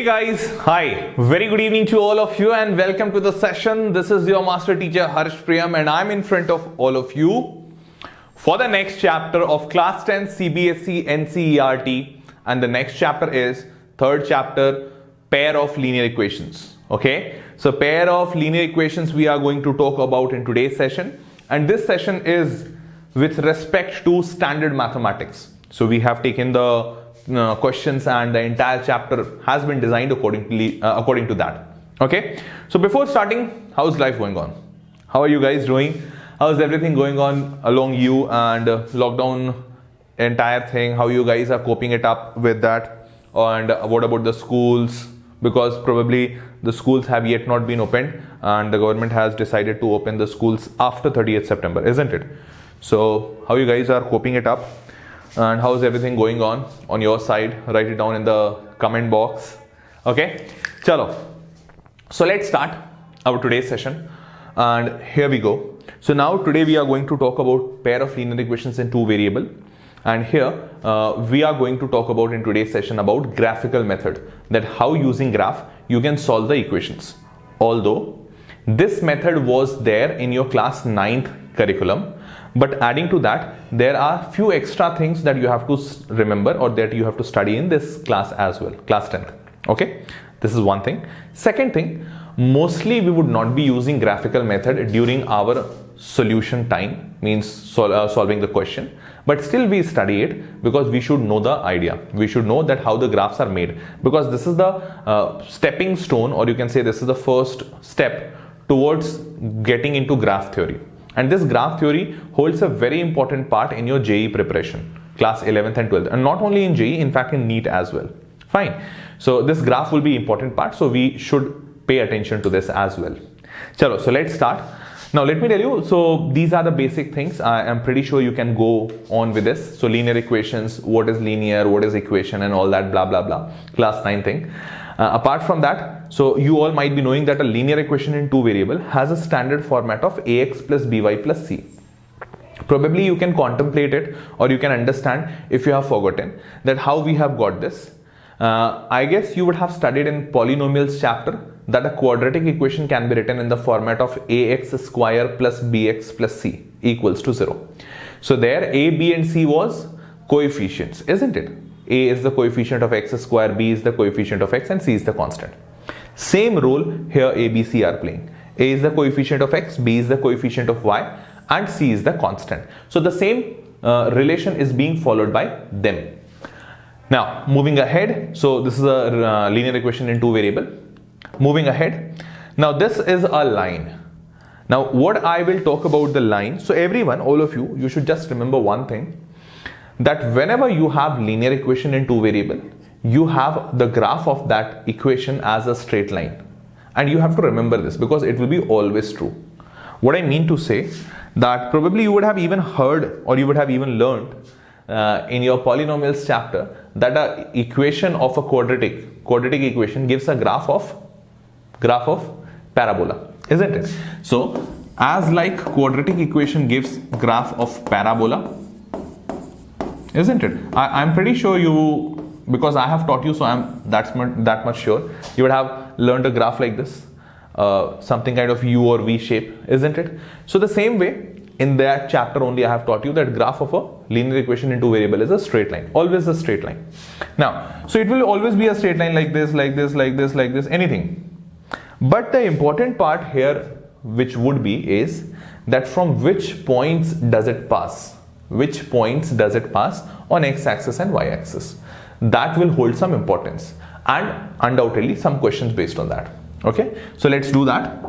Hey guys, hi, very good evening to all of you and welcome to the session. This is your master teacher Harsh Priyam and I'm in front of all of you for the next chapter of class 10 CBSE NCERT, and the next chapter is third chapter, pair of linear equations. Okay, so pair of linear equations we are going to talk about in today's session, and this session is with respect to standard mathematics. So we have taken the questions and the entire chapter has been designed according to that. Okay, so before starting, how's life going on? How are you guys doing? How's everything going on along you and lockdown entire thing? How you guys are coping it up with that? And what about the schools? Because probably the schools have yet not been opened and the government has decided to open the schools after 30th September, isn't it? So how you guys are coping it up? And how's everything going on your side? Write it down in the comment box. Okay, chalo. So let's start our today's session, and here we go. So now today we are going to talk about pair of linear equations in two variable, and here we are going to talk about in today's session about graphical method, that how using graph you can solve the equations. Although this method was there in your class 9th curriculum, but adding to that, there are few extra things that you have to remember or that you have to study in this class as well, class 10th. Okay, this is one thing. Second thing, mostly we would not be using graphical method during our solution time, means solving the question, but still we study it because we should know the idea. We should know that how the graphs are made, because this is the stepping stone, or you can say this is the first step towards getting into graph theory. And this graph theory holds a very important part in your JEE preparation, class 11th and 12th, and not only in JEE, in fact in NEET as well. Fine. So this graph will be important part, so we should pay attention to this as well. Chalo, so let's start. Now let me tell you, so these are the basic things. I am pretty sure you can go on with this. So linear equations, what is linear, what is equation, and all that blah blah blah, class 9 thing. Apart from that, so you all might be knowing that a linear equation in two variable has a standard format of ax plus by plus c. Probably you can contemplate it or you can understand if you have forgotten that how we have got this. I guess you would have studied in polynomials chapter that a quadratic equation can be written in the format of ax square plus bx plus c equals to 0. So there a, b and c was coefficients, isn't it? A is the coefficient of x square, b is the coefficient of x, and c is the constant. Same role here a, b, c are playing. A is the coefficient of x, b is the coefficient of y, and c is the constant. So the same relation is being followed by them. Now moving ahead, so this is a linear equation in two variable. Moving ahead, now this is a line. Now what I will talk about the line, so everyone, all of you should just remember one thing, that whenever you have linear equation in two variable, you have the graph of that equation as a straight line, and you have to remember this because it will be always true. What I mean to say, that probably you would have even heard or you would have even learned in your polynomials chapter that a equation of a quadratic equation gives a graph of parabola, isn't it? So as like quadratic equation gives graph of parabola, isn't it? I'm pretty sure you, because I have taught you, so I'm that much sure you would have learned a graph like this, something kind of U or V shape, isn't it? So the same way in that chapter only I have taught you that graph of a linear equation in two variable is a straight line, always a straight line. Now, so it will always be a straight line like this, like this, like this, like this, anything. But the important part here which would be is that from which points does it pass? Which points does it pass on x-axis and y-axis? That will hold some importance and undoubtedly some questions based on that. Okay, so let's do that.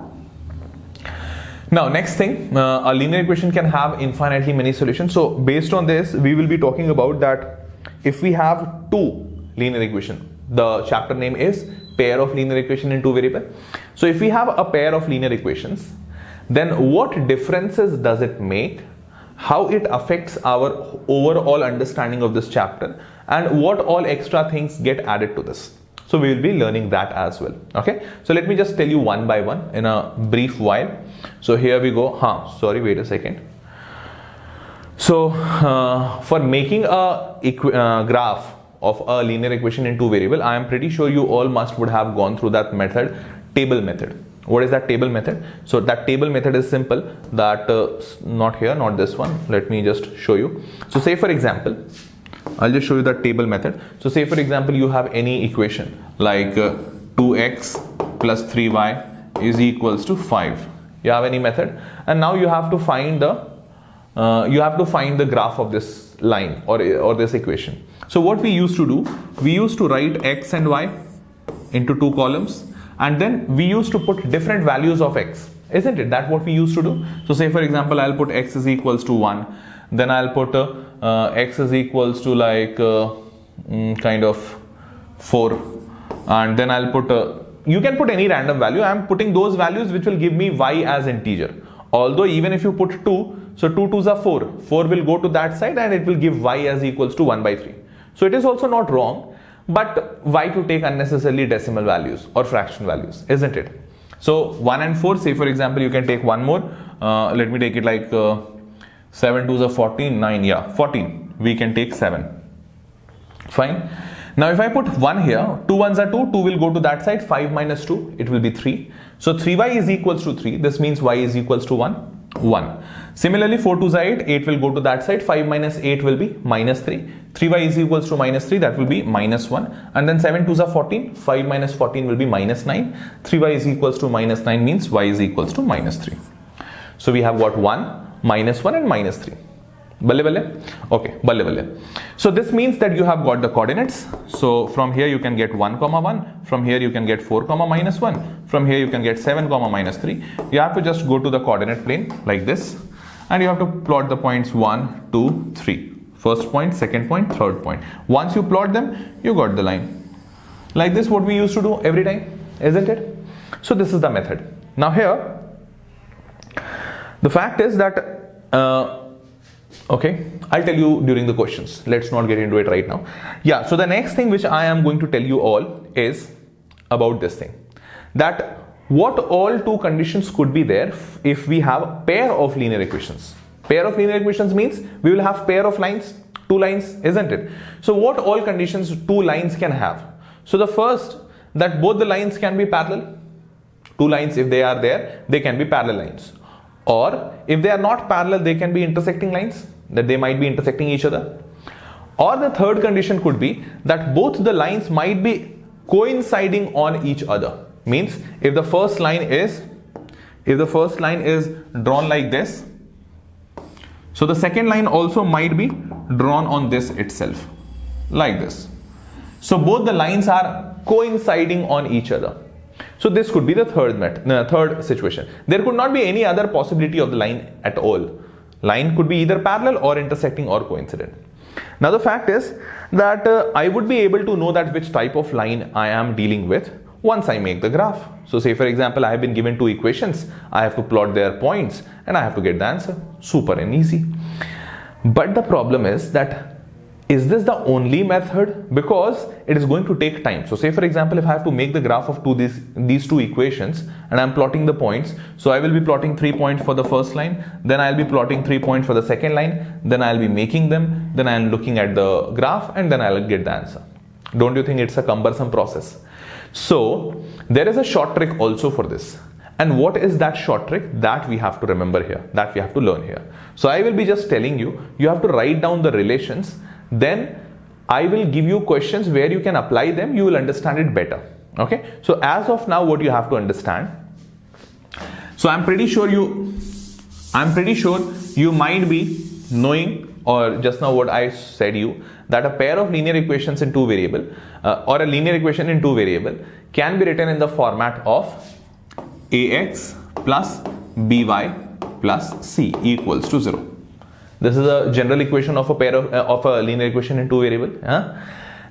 Now next thing, a linear equation can have infinitely many solutions. So based on this, we will be talking about that if we have two linear equation, the chapter name is pair of linear equation in two variable. So if we have a pair of linear equations, then what differences does it make? How it affects our overall understanding of this chapter, and what all extra things get added to this. So we will be learning that as well. Okay, so let me just tell you one by one in a brief while. So here we go. Wait a second. So for making a graph of a linear equation in two variable, I am pretty sure you all would have gone through that method, table method. What is that table method? So that table method is simple, that not here, not this one. Let me just show you. So say for example, I'll just show you that table method. So say for example, you have any equation like 2x plus 3y is equals to 5. You have any method, and now you have to find the graph of this line or this equation. So what we used to do, we used to write x and y into two columns, and then we used to put different values of x, isn't it? That's what we used to do. So say for example, I'll put x is equals to 1, then I'll put x is equals to like kind of 4, and then I'll put you can put any random value. I'm putting those values which will give me y as integer. Although even if you put 2, so 2 2s are 4, 4 will go to that side and it will give y as equals to 1 by 3. So it is also not wrong, but why to take unnecessarily decimal values or fraction values, isn't it? So 1 and 4, say for example, you can take one more. Let me take it like 7 2s are 14, 9, yeah, 14. We can take 7. Fine. Now if I put 1 here, 2 1s are 2, 2 will go to that side, 5 minus 2, it will be 3. So 3y is equals to 3, this means y is equals to 1, 1. Similarly 4 2s are 8, 8 will go to that side, 5 minus 8 will be minus 3. 3y is equals to minus 3, that will be minus 1. And then 7 2s are 14, 5 minus 14 will be minus 9. 3y is equals to minus 9 means y is equals to minus 3. So we have got 1, minus 1 and minus 3. Balle balle? Okay, balle balle. So this means that you have got the coordinates. So from here you can get 1 comma 1, from here you can get 4 comma minus 1, from here you can get 7 comma minus 3. You have to just go to the coordinate plane like this, and you have to plot the points 1, 2, 3. First point, second point, third point. Once you plot them, you got the line. Like this, what we used to do every time, isn't it? So this is the method. Now here, the fact is that okay, I'll tell you during the questions. Let's not get into it right now. Yeah, so the next thing which I am going to tell you all is about this thing. That what all two conditions could be there if we have a pair of linear equations. Pair of linear equations means we will have pair of lines, two lines, isn't it? So what all conditions two lines can have? So the first, that both the lines can be parallel. Two lines, if they are there, they can be parallel lines. Or if they are not parallel, they can be intersecting lines, that they might be intersecting each other. Or the third condition could be that both the lines might be coinciding on each other. Means if the first line is drawn like this, so the second line also might be drawn on this itself, like this. So both the lines are coinciding on each other. So this could be the third situation. There could not be any other possibility of the line at all. Line could be either parallel or intersecting or coincident. Now the fact is that I would be able to know that which type of line I am dealing with once I make the graph. So say for example, I have been given two equations. I have to plot their points and I have to get the answer. Super and easy. But the problem is that, is this the only method? Because it is going to take time. So say for example, if I have to make the graph of these two equations and I'm plotting the points, so I will be plotting 3 points for the first line, then I'll be plotting 3 points for the second line, then I'll be making them, then I'm looking at the graph, and then I'll get the answer. Don't you think it's a cumbersome process? So there is a short trick also for this. And what is that short trick? That we have to remember here, that we have to learn here. So I will be just telling you, you have to write down the relations. Then I will give you questions where you can apply them, you will understand it better. Okay, so as of now, what you have to understand, so I'm pretty sure you might be knowing, or just now what I said you, that a pair of linear equations in two variable or a linear equation in two variable can be written in the format of ax plus by plus c equals to 0. This is a general equation of a pair of a linear equation in two variable.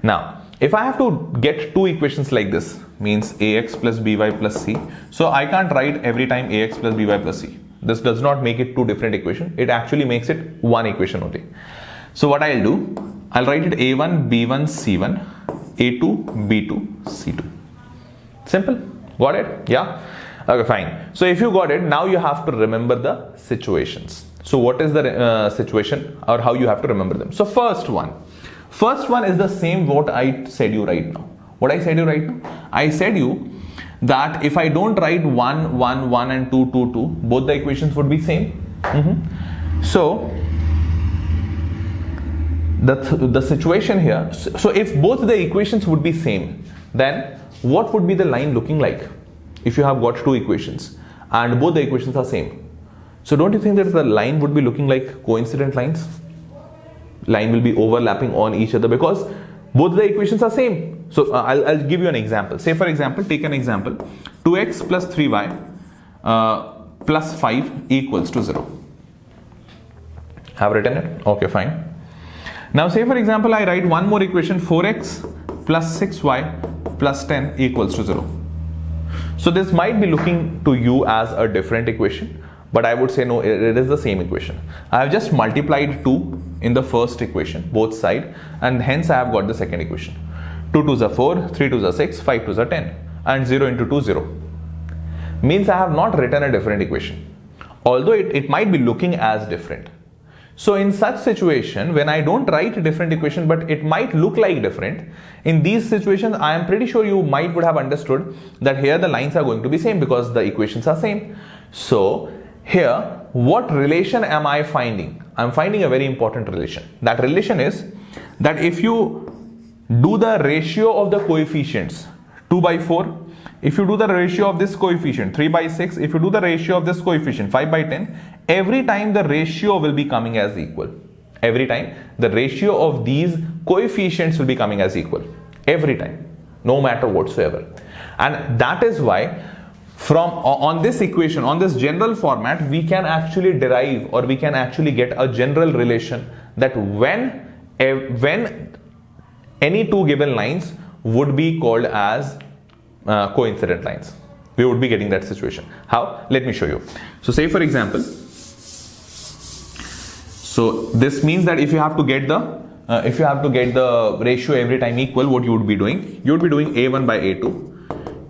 Now, if I have to get two equations like this, means ax plus by plus c, so I can't write every time ax plus by plus c. This does not make it two different equations. It actually makes it one equation only. So what I'll do, I'll write it a1, b1, c1, a2, b2, c2. Simple. Got it? Yeah? Okay, fine. So if you got it, now you have to remember the situations. So what is the situation, or how you have to remember them? So first one, First one is the same what I said you right now. What I said you right now? I said you that if I don't write 1, 1, 1 and 2, 2, 2, both the equations would be same. So the situation here, so if both the equations would be same, then what would be the line looking like if you have got two equations and both the equations are same? So don't you think that the line would be looking like coincident lines? Line will be overlapping on each other because both the equations are same. So I'll give you an example. Say for example, take an example, 2x plus 3y plus 5 equals to 0. Have written it? Okay, fine. Now say for example, I write one more equation, 4x plus 6y plus 10 equals to 0. So this might be looking to you as a different equation, but I would say no, it is the same equation. I have just multiplied 2 in the first equation, both sides, and hence I have got the second equation. 2 2s are 4, 3 2s are 6, 5 2s are 10, and 0 into 2 0. Means I have not written a different equation, although it might be looking as different. So in such situation, when I don't write a different equation, but it might look like different, in these situations, I am pretty sure you would have understood that here the lines are going to be same because the equations are same. So here, what relation am I finding? I'm finding a very important relation. That relation is that if you do the ratio of the coefficients 2 by 4, if you do the ratio of this coefficient 3 by 6, if you do the ratio of this coefficient 5 by 10, every time the ratio will be coming as equal. Every time the ratio of these coefficients will be coming as equal. Every time, no matter whatsoever. And that is why on this equation, on this general format, we can actually derive or we can actually get a general relation that when any two given lines would be called as coincident lines. We would be getting that situation. How? Let me show you. So say for example, so this means that if you have to get the ratio every time equal, what you would be doing? You would be doing a1 by a2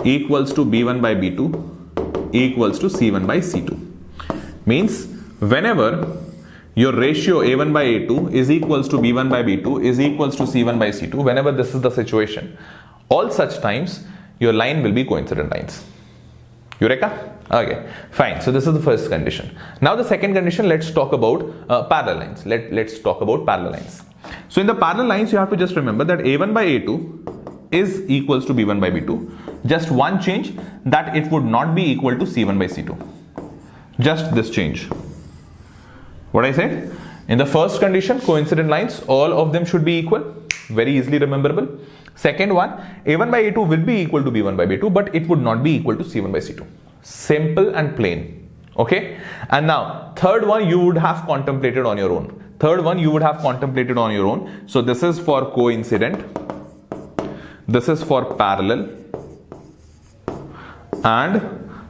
equals to b1 by b2 equals to c1 by c2. Means whenever your ratio a1 by a2 is equals to b1 by b2 is equals to c1 by c2, whenever this is the situation, all such times your line will be coincident lines. Eureka? Okay, fine. So this is the first condition. Now the second condition, let's talk about parallel lines. Let's talk about parallel lines. So in the parallel lines, you have to just remember that a1 by a2 is equals to b1 by b2. Just one change, that it would not be equal to c1 by c2. Just this change. What I said? In the first condition, coincident lines, all of them should be equal. Very easily rememberable. Second one, a1 by a2 will be equal to b1 by b2, but it would not be equal to c1 by c2. Simple and plain. Okay? And now, third one you would have contemplated on your own. So this is for coincident. This is for parallel. And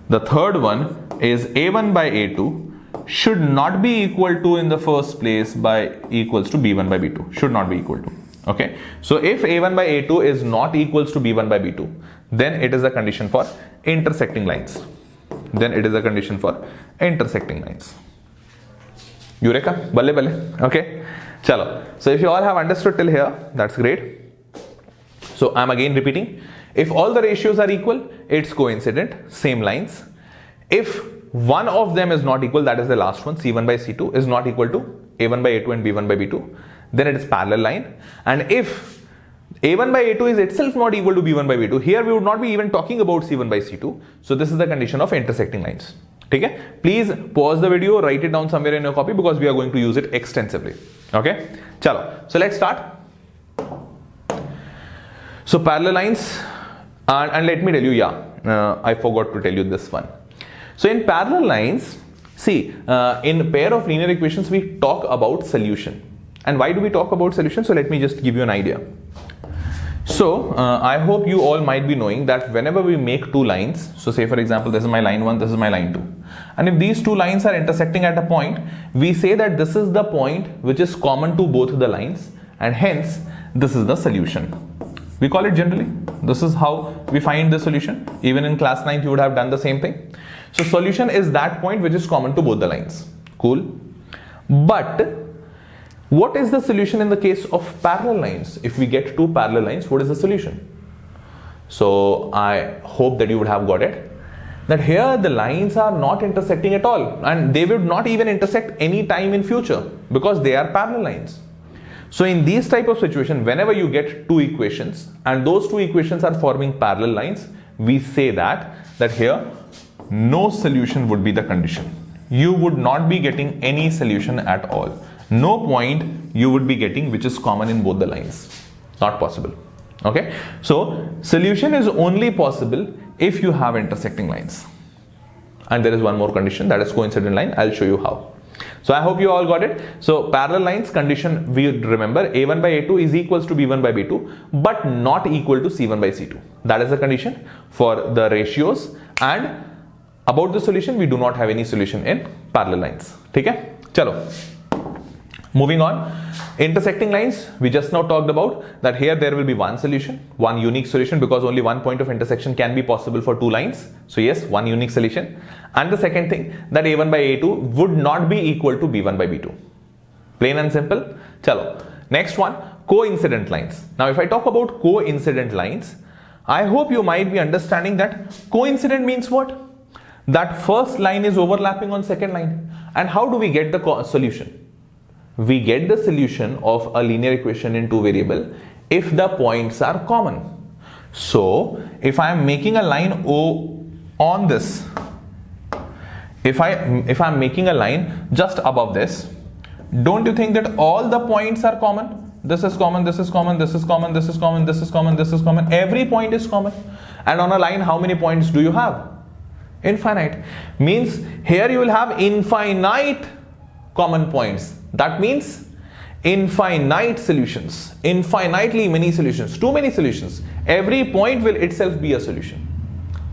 the third one is a1 by a2 should not be equal to in the first place by equals to b1 by b2. Should not be equal to. Okay, so if a1 by a2 is not equals to b1 by b2, then it is a condition for intersecting lines. Eureka? Balle balle. Okay, chalo. So if you all have understood till here, that's great. So I'm again repeating. If all the ratios are equal, it's coincident, same lines. If one of them is not equal, that is the last one, c1 by c2 is not equal to a1 by a2 and b1 by b2, then it is parallel line. And if a1 by a2 is itself not equal to b1 by b2, here we would not be even talking about c1 by c2. So this is the condition of intersecting lines. Okay? Please pause the video, write it down somewhere in your copy because we are going to use it extensively. Okay? Chalo. So let's start. So parallel lines, and let me tell you, I forgot to tell you this one. So in parallel lines, see, in pair of linear equations, we talk about solution. And why do we talk about solution? So let me just give you an idea. So I hope you all might be knowing that whenever we make two lines, so say for example, this is my line 1, this is my line 2. And if these two lines are intersecting at a point, we say that this is the point which is common to both the lines, and hence this is the solution. We call it generally. This is how we find the solution. Even in class 9th, you would have done the same thing. So solution is that point which is common to both the lines. Cool. But What is the solution in the case of parallel lines? If we get two parallel lines, what is the solution? So I hope that you would have got it. That here the lines are not intersecting at all, and they would not even intersect any time in future because they are parallel lines. So in these type of situation, whenever you get two equations and those two equations are forming parallel lines, we say that here no solution would be the condition. You would not be getting any solution at all. No point you would be getting which is common in both the lines. Not possible. Okay, so solution is only possible if you have intersecting lines. And there is one more condition, that is coincident line. I'll show you how. So I hope you all got it. So parallel lines condition, we remember a1 by a2 is equals to b1 by b2 but not equal to c1 by c2. That is the condition for the ratios, and about the solution we do not have any solution in parallel lines. Okay, chalo. Moving on, intersecting lines, we just now talked about that here there will be one solution, one unique solution, because only one point of intersection can be possible for two lines. So yes, one unique solution. And the second thing, that a1 by a2 would not be equal to b1 by b2. Plain and simple. Chalo. Next one, coincident lines. Now if I talk about coincident lines, I hope you might be understanding that coincident means what? That first line is overlapping on second line. And how do we get the solution? We get the solution of a linear equation in two variable if the points are common. So if I am making a line O on this, if I'm making a line just above this, don't you think that all the points are common? This is common, this is common, this is common, this is common, this is common, this is common. Every point is common. And on a line, how many points do you have? Infinite. Means here you will have infinite common points. That means infinite solutions, infinitely many solutions, too many solutions. Every point will itself be a solution.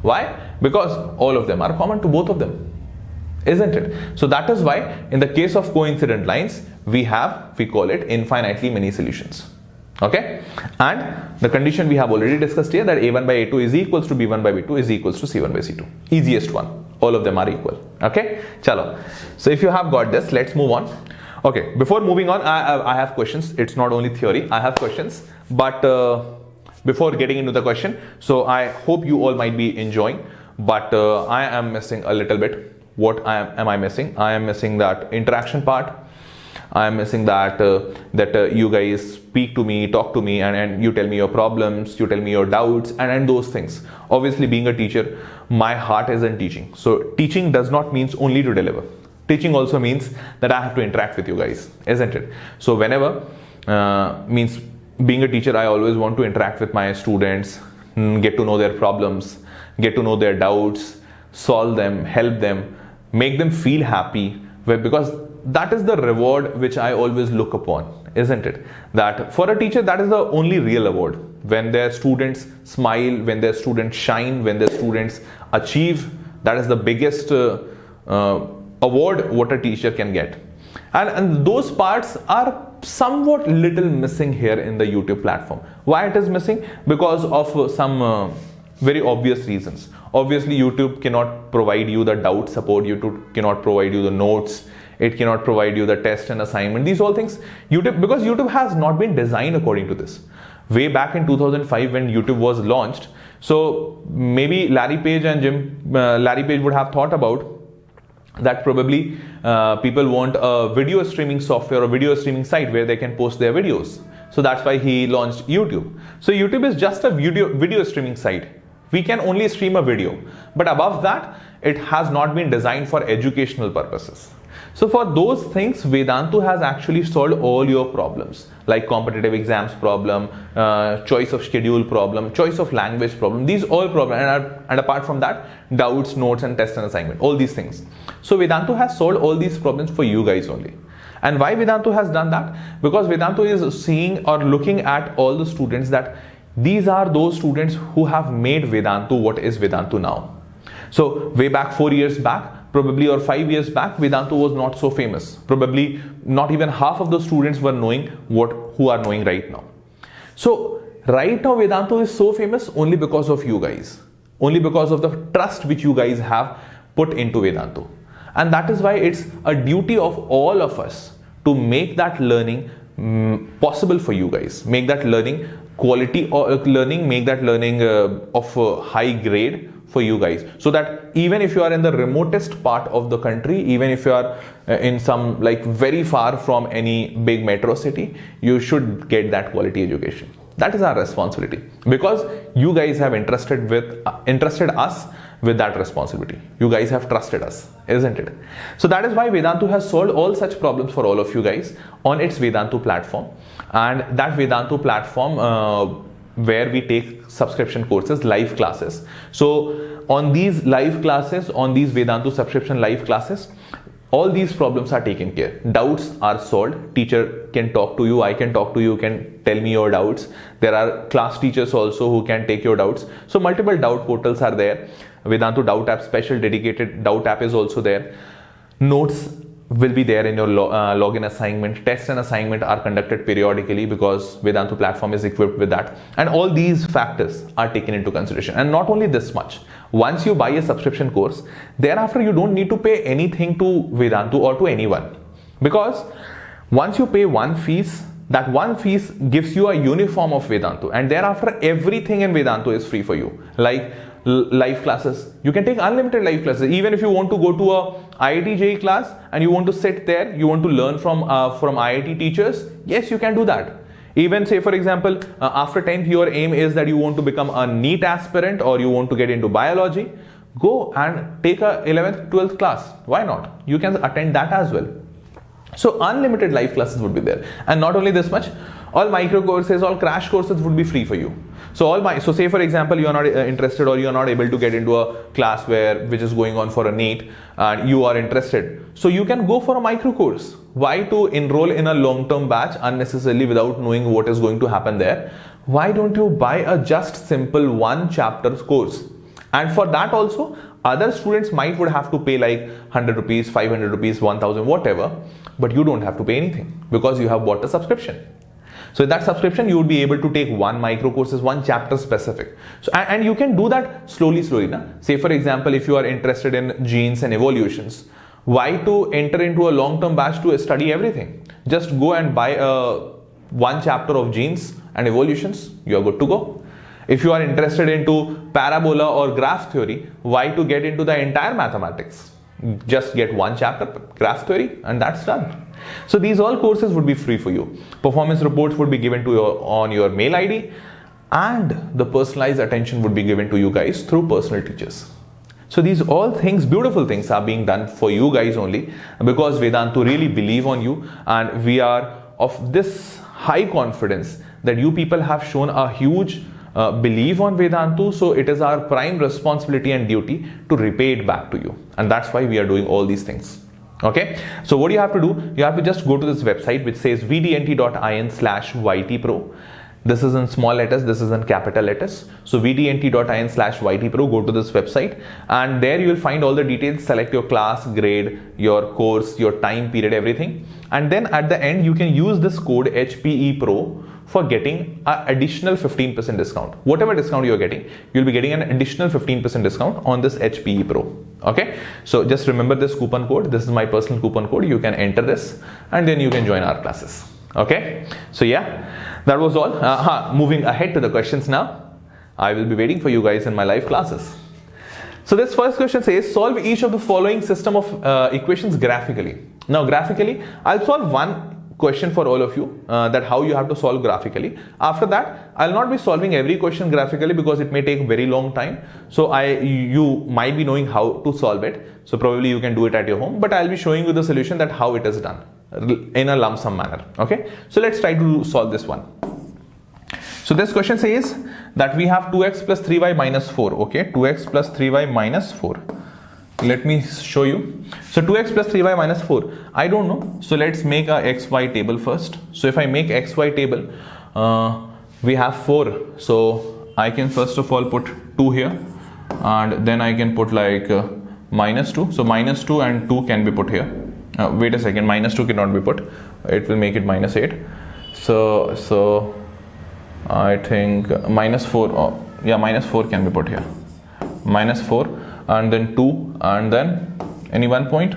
Why? Because all of them are common to both of them, isn't it? So that is why in the case of coincident lines, we call it infinitely many solutions. Okay, and the condition we have already discussed here, that a1 by a2 is equals to b1 by b2 is equals to c1 by c2. Easiest one. All of them are equal. Okay, chalo. So if you have got this, let's move on. Okay, before moving on, I have questions. It's not only theory, I have questions. But before getting into the question, so I hope you all might be enjoying, but I am missing a little bit. What am I missing? I am missing that interaction part. I am missing that you guys speak to me, talk to me, and you tell me your problems, you tell me your doubts, and those things. Obviously, being a teacher, my heart is in teaching. So teaching does not mean only to deliver. Teaching also means that I have to interact with you guys, isn't it? So whenever means being a teacher, I always want to interact with my students, get to know their problems, get to know their doubts, solve them, help them, make them feel happy, because that is the reward which I always look upon, isn't it? That for a teacher, that is the only real award. When their students smile, when their students shine, when their students achieve, that is the biggest award what a teacher can get. And those parts are somewhat little missing here in the YouTube platform. Why it is missing? Because of some very obvious reasons. Obviously, YouTube cannot provide you the doubt support, YouTube cannot provide you the notes, it cannot provide you the test and assignment. These all things, because YouTube has not been designed according to this. Way back in 2005 when YouTube was launched, so maybe Larry Page would have thought about that probably people want a video streaming software or video streaming site where they can post their videos. So that's why he launched YouTube. So YouTube is just a video streaming site. We can only stream a video, but above that, it has not been designed for educational purposes. So for those things, Vedantu has actually solved all your problems, like competitive exams problem, choice of schedule problem, choice of language problem, these all problems, and apart from that, doubts, notes, and test and assignment, all these things. So Vedantu has solved all these problems for you guys only. And why Vedantu has done that? Because Vedantu is seeing or looking at all the students, that these are those students who have made Vedantu what is Vedantu now. So way back 4 years back, probably, or 5 years back, Vedantu was not so famous. Probably not even half of the students were knowing who are knowing right now. So right now Vedantu is so famous only because of you guys, only because of the trust which you guys have put into Vedantu. And that is why it's a duty of all of us to make that learning possible for you guys, make that learning quality or learning, make that learning of high grade for you guys, so that even if you are in the remotest part of the country, even if you are in some like very far from any big metro city, you should get that quality education. That is our responsibility, because you guys have entrusted us with that responsibility. You guys have trusted us, isn't it? So that is why Vedantu has solved all such problems for all of you guys on its Vedantu platform. And that Vedantu platform where we take subscription courses, live classes. So on these live classes, on these Vedantu subscription live classes, all these problems are taken care. Doubts are solved. Teacher can talk to you, I can talk to you, can tell me your doubts. There are class teachers also who can take your doubts. So multiple doubt portals are there. Vedantu Doubt App, special dedicated doubt app is also there. Notes will be there in your login assignment. Tests and assignment are conducted periodically because Vedantu platform is equipped with that. And all these factors are taken into consideration. And not only this much, once you buy a subscription course, thereafter you don't need to pay anything to Vedantu or to anyone. Because once you pay one fees, that one fees gives you a uniform of Vedantu, and thereafter everything in Vedantu is free for you. Like live classes, you can take unlimited live classes. Even if you want to go to a IIT JEE class and you want to sit there, you want to learn from IIT teachers, yes, you can do that. Even say for example, after 10th your aim is that you want to become a NEET aspirant or you want to get into biology, go and take a 11th 12th class. Why not? You can attend that as well. So unlimited live classes would be there. And not only this much, all micro courses, all crash courses would be free for you. So say for example, you are not interested or you are not able to get into a class which is going on for a NEET and you are interested. So you can go for a micro course. Why to enroll in a long-term batch unnecessarily without knowing what is going to happen there? Why don't you buy a just simple one chapter course? And for that also, other students would have to pay like 100 rupees, 500 rupees, 1000, whatever, but you don't have to pay anything because you have bought a subscription. So in that subscription, you would be able to take one micro courses, one chapter specific. So and you can do that slowly. Na? Say for example, if you are interested in genes and evolutions, why to enter into a long-term batch to study everything? Just go and buy one chapter of genes and evolutions. You are good to go. If you are interested into parabola or graph theory, why to get into the entire mathematics? Just get one chapter, graph theory, and that's done. So these all courses would be free for you. Performance reports would be given to you on your mail ID, and the personalized attention would be given to you guys through personal teachers. So these all things, beautiful things, are being done for you guys only because Vedantu really believe on you, and we are of this high confidence that you people have shown a huge belief on Vedantu. So it is our prime responsibility and duty to repay it back to you, and that's why we are doing all these things. Okay, so what you have to do, you have to just go to this website which says vdnt.in/ytpro. This is in small letters, this is in capital letters. So vdnt.in/ytpro, go to this website, and there you will find all the details. Select your class, grade, your course, your time period, everything. And then at the end, you can use this code HPEPRO for getting an additional 15% discount. Whatever discount you're getting, you'll be getting an additional 15% discount on this HPEPRO. Okay, so just remember this coupon code. This is my personal coupon code. You can enter this and then you can join our classes. Okay, so yeah, that was all. Moving ahead to the questions now. I will be waiting for you guys in my live classes. So this first question says, solve each of the following system of equations graphically. Now graphically, I'll solve one question for all of you, that how you have to solve graphically. After that, I'll not be solving every question graphically because it may take very long time. So you might be knowing how to solve it. So probably you can do it at your home, but I'll be showing you the solution that how it is done in a lump sum manner. Okay, so let's try to solve this one. So this question says that we have 2x plus 3y minus 4. Okay, 2x plus 3y minus 4. Let me show you. So 2x plus 3y minus 4, I don't know. So let's make a xy table first. So if I make xy table, we have 4. So I can first of all put 2 here, and then I can put like minus 2. So minus 2 and 2 can be put here. Wait a second, minus 2 cannot be put. It will make it minus 8. So I think minus 4, yeah, minus 4 can be put here. Minus 4 and then 2 and then any 1 point.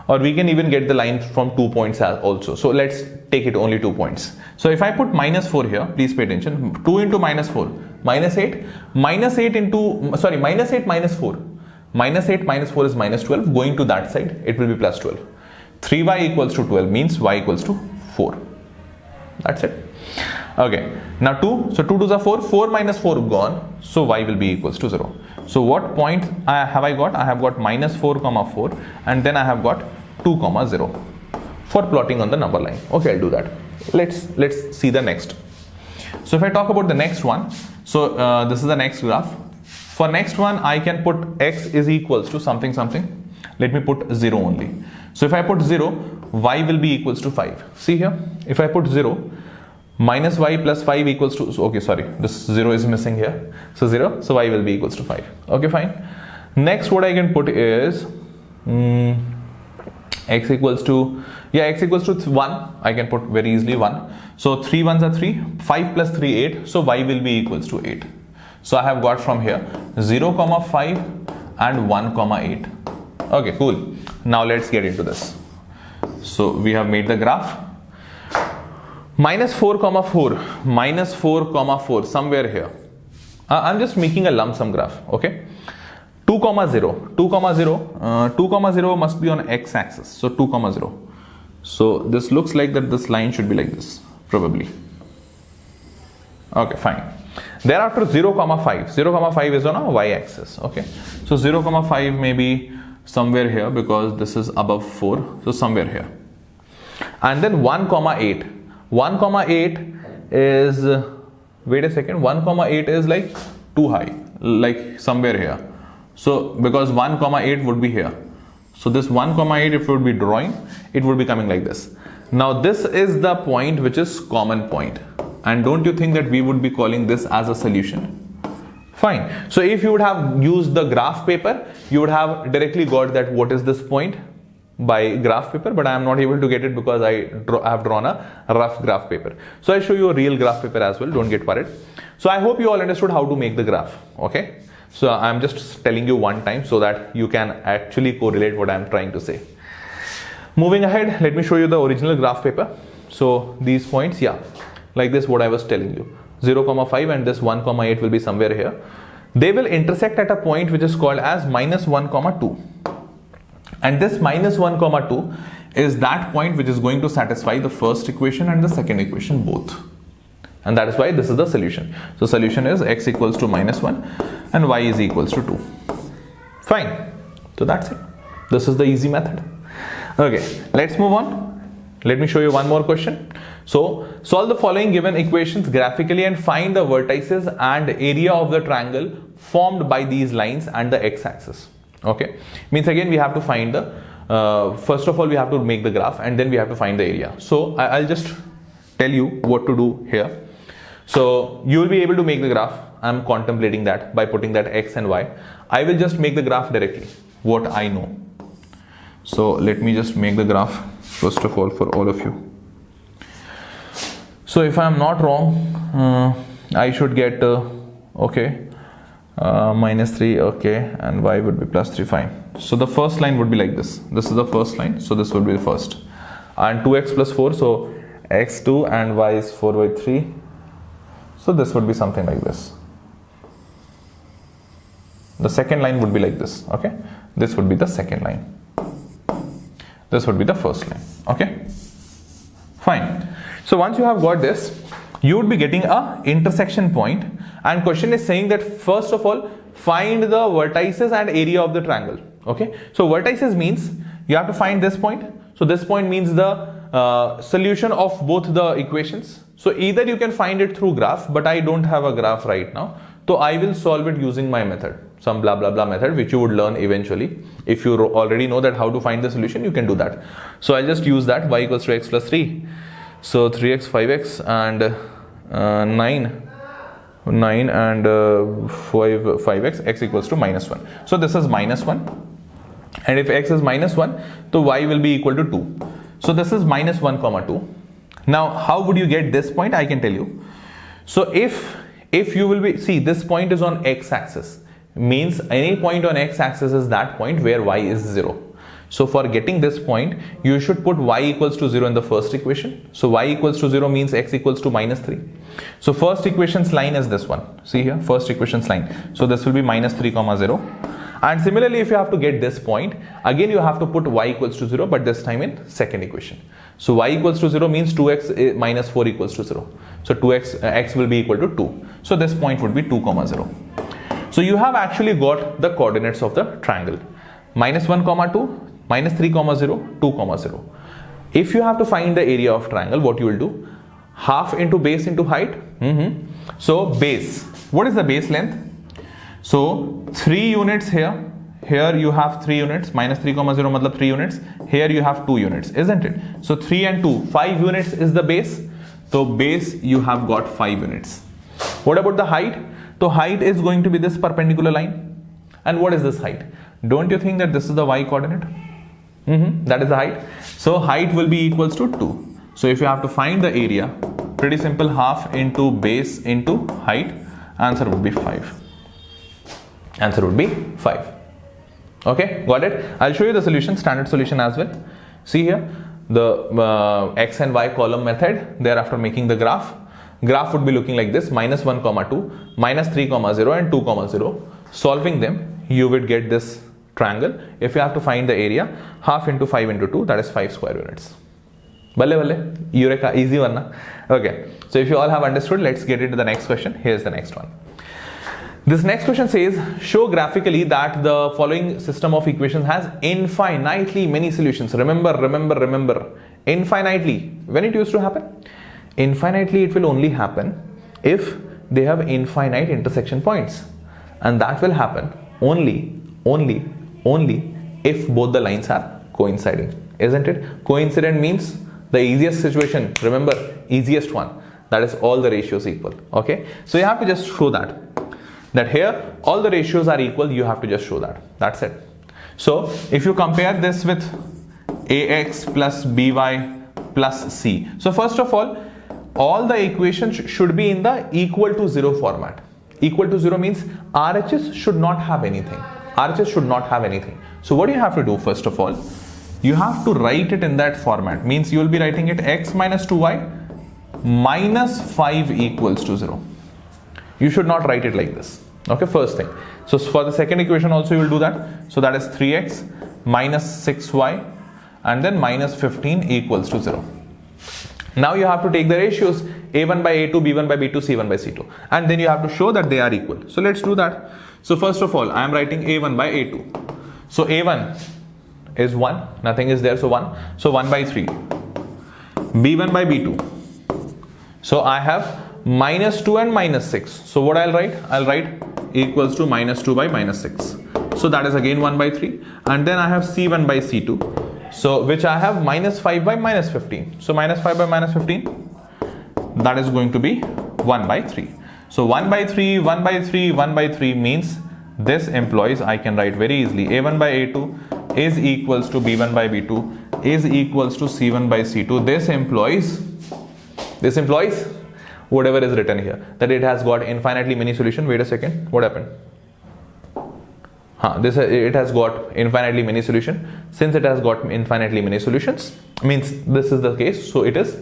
or we can even get the line from 2 points also. So let's take it only 2 points. So if I put minus 4 here, please pay attention. 2 into minus 4, minus 8. Minus 8 into, sorry, minus 8 minus 4. Minus 8 minus 4 is minus 12. Going to that side, it will be plus 12. 3y equals to 12 means y equals to 4. That's it. Okay, now 2. So 2 2s are 4. 4 minus 4 gone. So y will be equals to 0. So what point have I got? I have got minus 4 comma 4, and then I have got 2 comma 0 for plotting on the number line. Okay, I'll do that. Let's see the next. So if I talk about the next one, so this is the next graph. For next one, I can put x is equals to something something. Let me put 0 only. So if I put 0, y will be equals to 5. See here, if I put 0, minus y plus 5 equals to, so okay, sorry, this 0 is missing here. So 0, so y will be equals to 5. Okay, fine. Next, what I can put is x equals to, yeah, x equals to 1. I can put very easily 1. So 3 1s are 3, 5 plus 3, 8. So y will be equals to 8. So I have got from here 0 comma 5 and 1 comma 8. Okay, cool. Now let's get into this. So we have made the graph. Minus 4 comma 4, minus 4 comma 4, somewhere here. I'm just making a lump sum graph, okay? 2 comma 0, 2 comma 0, 2 comma 0 must be on x-axis. So 2 comma 0. So this looks like that this line should be like this, probably. Okay, fine. Thereafter 0 comma 5, 0 comma 5 is on a y-axis, okay? So 0 comma 5 may be somewhere here because this is above 4, so somewhere here. And then 1 comma 8. 1 comma 8 is, wait a second, 1 comma 8 is like too high, like somewhere here. So because 1 comma 8 would be here. So this 1 comma 8, if it would be drawing, it would be coming like this. Now this is the point which is common point. And don't you think that we would be calling this as a solution? Fine. So if you would have used the graph paper, you would have directly got that what is this point by graph paper, but I am not able to get it because I have drawn a rough graph paper. So I'll show you a real graph paper as well, don't get worried. So I hope you all understood how to make the graph, okay? So I'm just telling you one time so that you can actually correlate what I'm trying to say. Moving ahead, let me show you the original graph paper. So these points, yeah, like this what I was telling you. 0 comma 5 and this 1 comma 8 will be somewhere here. They will intersect at a point which is called as minus 1 comma 2. And this minus 1 comma 2 is that point which is going to satisfy the first equation and the second equation both. And that is why this is the solution. So solution is x equals to minus 1 and y is equals to 2. Fine. So that's it. This is the easy method. Okay, let's move on. Let me show you one more question. So solve the following given equations graphically and find the vertices and area of the triangle formed by these lines and the x-axis. Okay, means again we have to find the first of all we have to make the graph and then we have to find the area. So I'll just tell you what to do here. So you will be able to make the graph. I'm contemplating that by putting that x and y. I will just make the graph directly, what I know. So let me just make the graph first of all for all of you. So if I am not wrong, I should get okay, minus 3, okay, and y would be plus 3, fine. So the first line would be like this. This is the first line, so this would be the first. And 2x plus 4, so x2 and y is 4 by 3. So this would be something like this. The second line would be like this, okay. This would be the second line. This would be the first line, okay. Fine. So once you have got this, you would be getting a intersection point, and question is saying that first of all find the vertices and area of the triangle. Okay, so vertices means you have to find this point. So this point means the solution of both the equations. So either you can find it through graph, but I don't have a graph right now, so I will solve it using my method, some blah blah blah method which you would learn eventually. If you already know that how to find the solution, you can do that. So I'll just use that, y equals to x plus 3. So 3x, 5x and 9 and 5x, x equals to minus 1. So this is minus 1. And if x is minus 1, so y will be equal to 2. So this is minus 1 comma 2. Now how would you get this point? I can tell you. So if you will be, see this point is on x axis, means any point on x axis is that point where y is 0. So for getting this point, you should put y equals to 0 in the first equation. So y equals to 0 means x equals to minus 3. So first equation's line is this one. See here, first equation's line. So this will be minus 3 comma 0. And similarly, if you have to get this point, again you have to put y equals to 0, but this time in second equation. So y equals to 0 means 2x minus 4 equals to 0. So 2x x will be equal to 2. So this point would be 2 comma 0. So you have actually got the coordinates of the triangle. Minus 1 comma 2, minus 3 comma 0, 2 comma 0. If you have to find the area of triangle, what you will do? Half into base into height. So base, what is the base length? So 3 units here. Here you have 3 units. Minus 3 comma 0 matlab 3 units. Here you have 2 units, isn't it? So 3 and 2, 5 units is the base. So base you have got 5 units. What about the height? So height is going to be this perpendicular line. And what is this height? Don't you think that this is the y coordinate? That is the height. So height will be equals to 2. So if you have to find the area, pretty simple, half into base into height, answer would be 5. Answer would be 5. Okay, got it? I'll show you the solution, standard solution as well. See here, the x and y column method. Thereafter making the graph. Graph would be looking like this: minus 1 comma 2, minus 3 comma 0 and 2 comma 0. Solving them, you would get this triangle. If you have to find the area, half into 5 into 2, that is 5 square units. Balle, Eureka, easy one, na? Okay, so if you all have understood, let's get into the next question. Here's the next one. This next question says, show graphically that the following system of equations has infinitely many solutions. Remember, infinitely. When it used to happen? Infinitely, it will only happen if they have infinite intersection points. And that will happen only if both the lines are coinciding, isn't it? Coincident means the easiest situation. Remember, easiest one. That is all the ratios equal. Okay, so you have to just show that here all the ratios are equal. You have to just show that. That's it. So if you compare this with ax plus by plus c. So first of all the equations should be in the equal to 0 format. Equal to 0 means RHS should not have anything. RHS should not have anything. So what do you have to do? First of all, you have to write it in that format. Means you will be writing it x minus 2y minus 5 equals to 0. You should not write it like this. Okay, first thing. So for the second equation also you will do that. So that is 3x minus 6y and then minus 15 equals to 0. Now you have to take the ratios a1 by a2, b1 by b2, c1 by c2, and then you have to show that they are equal. So let's do that. So first of all, I am writing a1 by a2. So a1 is 1, nothing is there, so 1. So 1 by 3. b1 by b2. So I have minus 2 and minus 6. So what I'll write? I'll write equals to minus 2 by minus 6. So that is again 1 by 3. And then I have c1 by c2. So which I have minus 5 by minus 15. So minus 5 by minus 15. That is going to be 1 by 3. So 1 by 3, 1 by 3, 1 by 3 means this implies, I can write very easily, a1 by a2 is equals to b1 by b2 is equals to c1 by c2. This implies whatever is written here, that it has got infinitely many solutions. Wait a second, what happened? It has got infinitely many solutions. Since it has got infinitely many solutions, means this is the case, so it is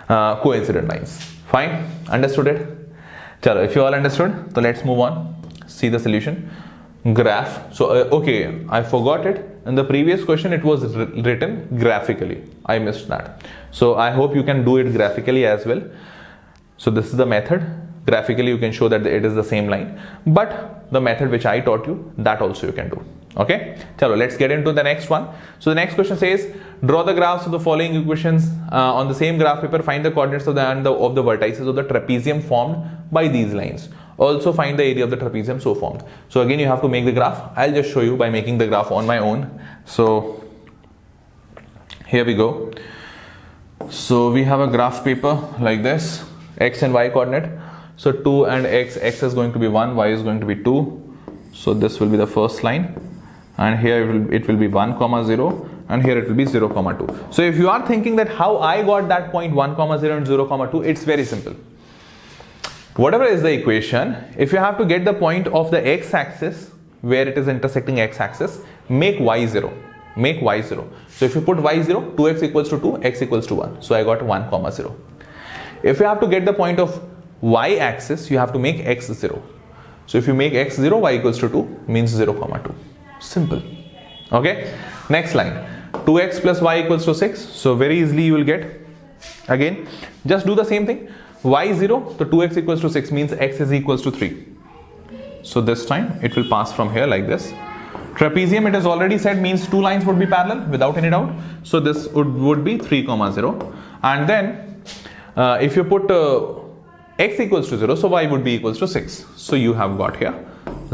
coincident lines. Fine, understood it? Chalo, if you all understood, so let's move on. See the solution. Graph. So okay, I forgot it. In the previous question it was written graphically. I missed that. So I hope you can do it graphically as well. So this is the method. Graphically you can show that it is the same line, but the method which I taught you, that also you can do. Okay, chalo, let's get into the next one. So the next question says, draw the graphs of the following equations on the same graph paper. Find the coordinates of the vertices of the trapezium formed by these lines. Also find the area of the trapezium so formed. So again you have to make the graph. I'll just show you by making the graph on my own. So here we go. So we have a graph paper like this, x and y coordinate. So 2 and x is going to be 1, y is going to be 2. So this will be the first line, and here it will be 1 comma 0, and here it will be 0 comma 2. So if you are thinking that how I got that point 1 comma 0 and 0 comma 2, it's very simple. Whatever is the equation, if you have to get the point of the x-axis where it is intersecting x-axis, make y 0. make y 0. So if you put y 0, 2x equals to 2, x equals to 1. So I got 1 comma 0. If you have to get the point of y axis, you have to make x 0. So if you make x 0, y equals to 2 means 0 comma 2. Simple. Okay. Next line. 2x plus y equals to 6. So very easily you will get, again, just do the same thing. Y 0, so 2x equals to 6 means x is equals to 3. So this time it will pass from here like this. Trapezium, it is already said, means two lines would be parallel without any doubt. So this would be 3 comma 0. And then if you put x equals to 0, so y would be equals to 6. So you have got here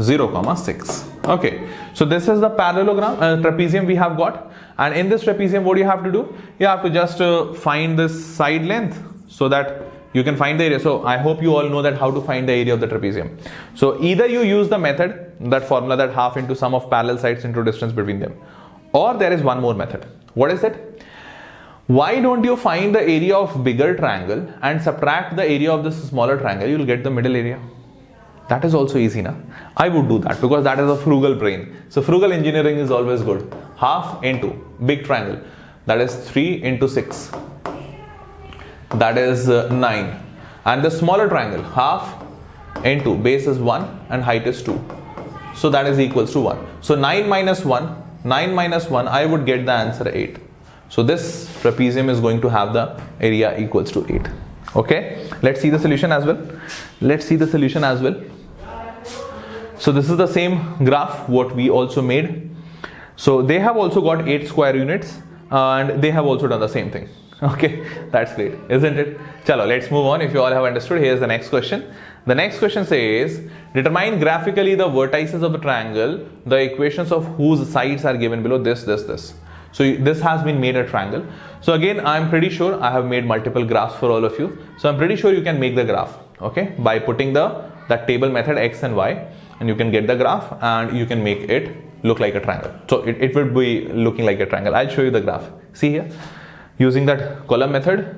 0 comma 6. Okay, so this is the parallelogram, trapezium we have got. And in this trapezium, what do you have to do? You have to just find this side length so that you can find the area. So I hope you all know that how to find the area of the trapezium. So either you use the method, that formula, that half into sum of parallel sides into distance between them, or there is one more method. What is it? Why don't you find the area of bigger triangle and subtract the area of this smaller triangle? You will get the middle area. That is also easy, na? I would do that because that is a frugal brain. So frugal engineering is always good. Half into big triangle, that is 3 into 6. That is 9. And the smaller triangle, half into base is 1 and height is 2. So that is equals to 1. So 9 minus 1, I would get the answer 8. So this trapezium is going to have the area equals to 8. Okay, let's see the solution as well. So this is the same graph what we also made. So they have also got 8 square units and they have also done the same thing. Okay, that's great, isn't it? Chalo, let's move on. If you all have understood, here's the next question. The next question says, determine graphically the vertices of the triangle, the equations of whose sides are given below this. So this has been made a triangle. So again, I'm pretty sure I have made multiple graphs for all of you. So I'm pretty sure you can make the graph, okay, by putting that table method x and y, and you can get the graph and you can make it look like a triangle. So it will be looking like a triangle. I'll show you the graph. See here. Using that column method,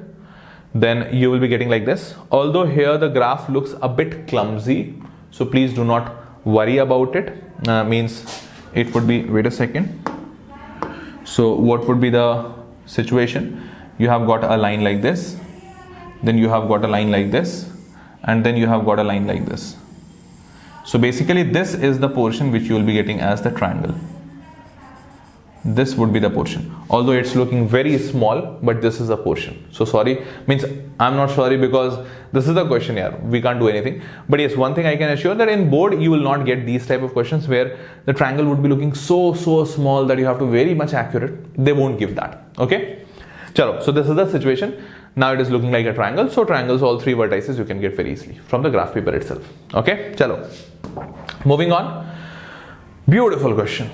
then you will be getting like this. Although here the graph looks a bit clumsy, so please do not worry about it. Means it would be, wait a second. So what would be the situation? You have got a line like this, then you have got a line like this, and then you have got a line like this. So basically this is the portion which you will be getting as the triangle. This would be the portion, although it's looking very small, but this is a portion. So sorry, means I'm not sorry because this is the question here, we can't do anything. But yes, one thing I can assure that in board you will not get these type of questions where the triangle would be looking so small that you have to very much accurate. They won't give that. Okay, chalo, so this is the situation. Now it is looking like a triangle. So triangles, all 3 vertices you can get very easily from the graph paper itself. Okay, chalo, moving on. Beautiful question.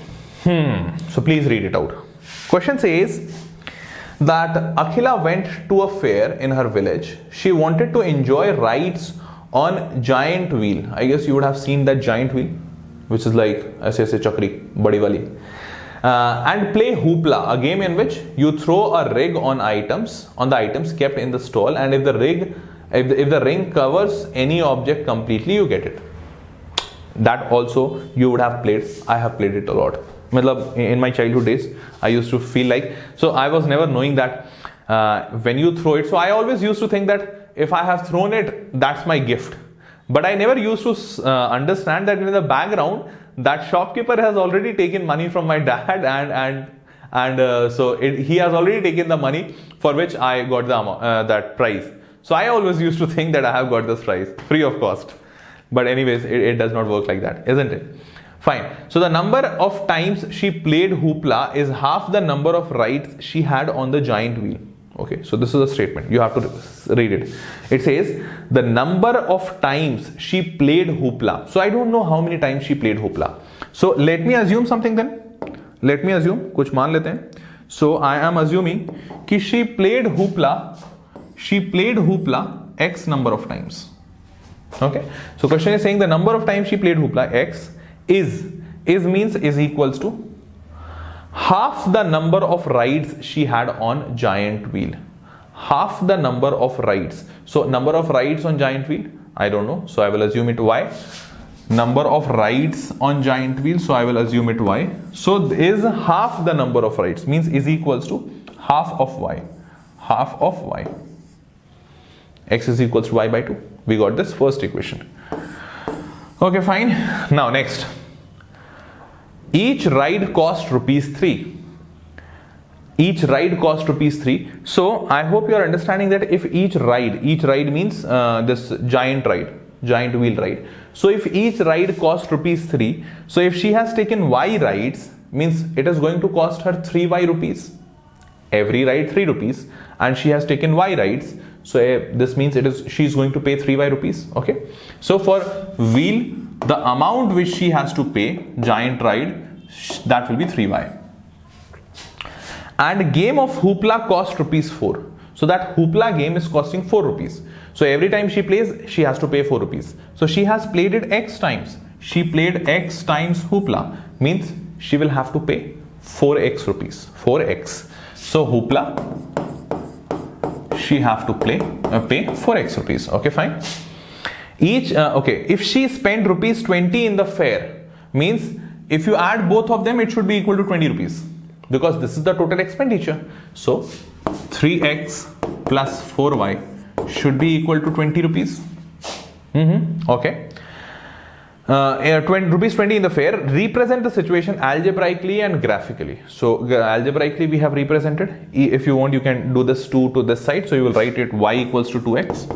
So please read it out. Question says that Akhila went to a fair in her village. She wanted to enjoy rides on giant wheel. I guess you would have seen that giant wheel, which is like aise chakri, badi wali. And play hoopla, a game in which you throw a rig on the items kept in the stall, and if the ring covers any object completely, you get it. That also you would have played. I have played it a lot. In my childhood days, I used to feel like, so I was never knowing that when you throw it, so I always used to think that if I have thrown it, that's my gift. But I never used to understand that in the background, that shopkeeper has already taken money from my dad and he has already taken the money for which I got that prize. So I always used to think that I have got this prize free of cost. But anyways, it does not work like that, isn't it? Fine. So the number of times she played hoopla is half the number of rides she had on the giant wheel. Okay, so this is a statement. You have to read it. It says the number of times she played hoopla. So I don't know how many times she played hoopla. So let me assume something then. Let me assume, कुछ मान लेते हैं. So I am assuming कि she played hoopla x number of times. Okay. So question is saying the number of times she played hoopla x is means is equals to half the number of rides she had on giant wheel. Half the number of rides. So number of rides on giant wheel, I don't know. So I will assume it y. number of rides on giant wheel, so I will assume it y. So is half the number of rides, means is equals to half of y. Half of y. X is equals to y by 2. We got this first equation. Okay, fine. Now next. Each ride cost ₹3. Each ride cost ₹3. So I hope you are understanding that if each ride means this giant wheel ride. So if each ride costs ₹3, so if she has taken y rides, means it is going to cost her 3y rupees. Every ride 3 rupees, and she has taken y rides. So this means she is going to pay 3y rupees. Okay. So for wheel, the amount which she has to pay, giant ride, that will be 3y. And game of hoopla cost ₹4. So that hoopla game is costing 4 rupees. So every time she plays, she has to pay 4 rupees. So she has played it x times. She played x times hoopla, means she will have to pay 4x rupees. 4x. So hoopla, she have to pay 4x rupees. Okay, fine. If she spent ₹20 in the fair, means if you add both of them, it should be equal to 20 rupees, because this is the total expenditure. So 3x plus 4y should be equal to 20 rupees. Okay. ₹20 in the fair. Represent the situation algebraically and graphically. So algebraically we have represented. If you want, you can do this 2 to this side. So you will write it y equals to 2x.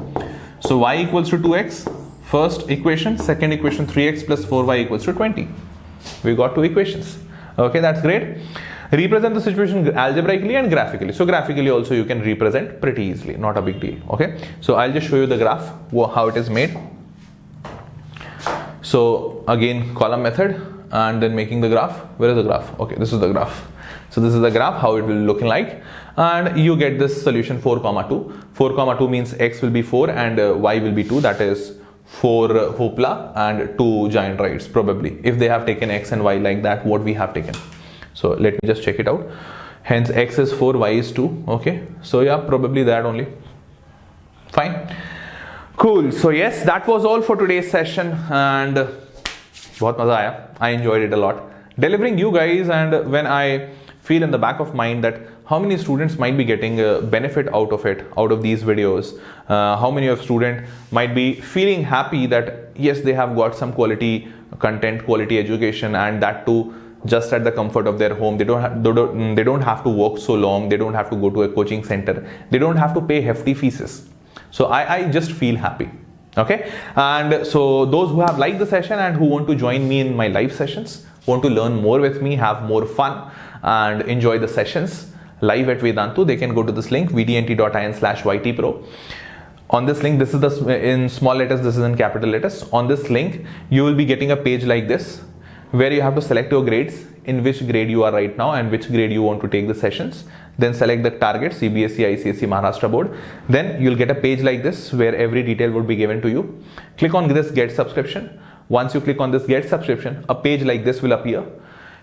So y equals to 2x. First equation. Second equation, 3x plus 4y equals to 20. We got 2 equations. Okay, that's great. Represent the situation algebraically and graphically. So graphically also you can represent pretty easily, not a big deal. Okay, so I'll just show you the graph, how it is made. So again, column method, and then making the graph. Where is the graph? Okay, this is the graph. So this is the graph, how it will looking like, and you get this solution 4,2. 4,2 means x will be 4 and y will be 2. That is 4 hoopla and 2 giant rides, probably, if they have taken x and y like that, what we have taken. So let me just check it out. Hence x is 4, y is 2. Okay, so yeah, probably that only. Fine, cool. So yes, that was all for today's session, and bahut maza aaya. I enjoyed it a lot delivering you guys. And when I feel in the back of mind that how many students might be getting a benefit out of these videos, how many of students might be feeling happy that yes, they have got some quality content, quality education, and that too just at the comfort of their home. They don't have to work so long. They don't have to go to a coaching center. They don't have to pay hefty fees. So I just feel happy. Okay, and so those who have liked the session and who want to join me in my live sessions, want to learn more with me, have more fun and enjoy the sessions live at Vedantu, they can go to this link vdnt.in/ytpro. On this link, this is in small letters, this is in capital letters. On this link, you will be getting a page like this, where you have to select your grades, in which grade you are right now and which grade you want to take the sessions. Then select the target, CBSE, ICSE, Maharashtra board. Then you'll get a page like this where every detail would be given to you. Click on this get subscription. Once you click on this get subscription, a page like this will appear.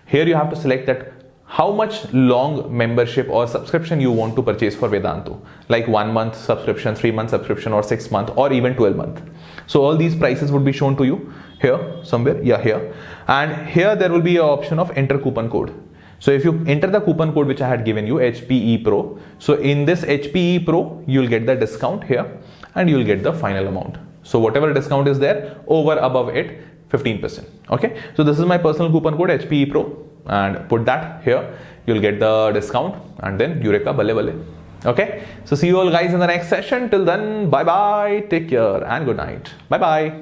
Here you have to select that how much long membership or subscription you want to purchase for Vedantu, like 1 month subscription, 3 month subscription, or 6 month, or even 12 month. So all these prices would be shown to you here somewhere, yeah, here. And here there will be an option of enter coupon code. So if you enter the coupon code which I had given you, HPE Pro, so in this HPE Pro, you'll get the discount here and you'll get the final amount. So whatever discount is there, over above it, 15%. Okay, so this is my personal coupon code HPE Pro, and put that here, you'll get the discount, and then Eureka Balle Balle. Okay, so see you all guys in the next session. Till then, bye bye, take care and good night. Bye bye.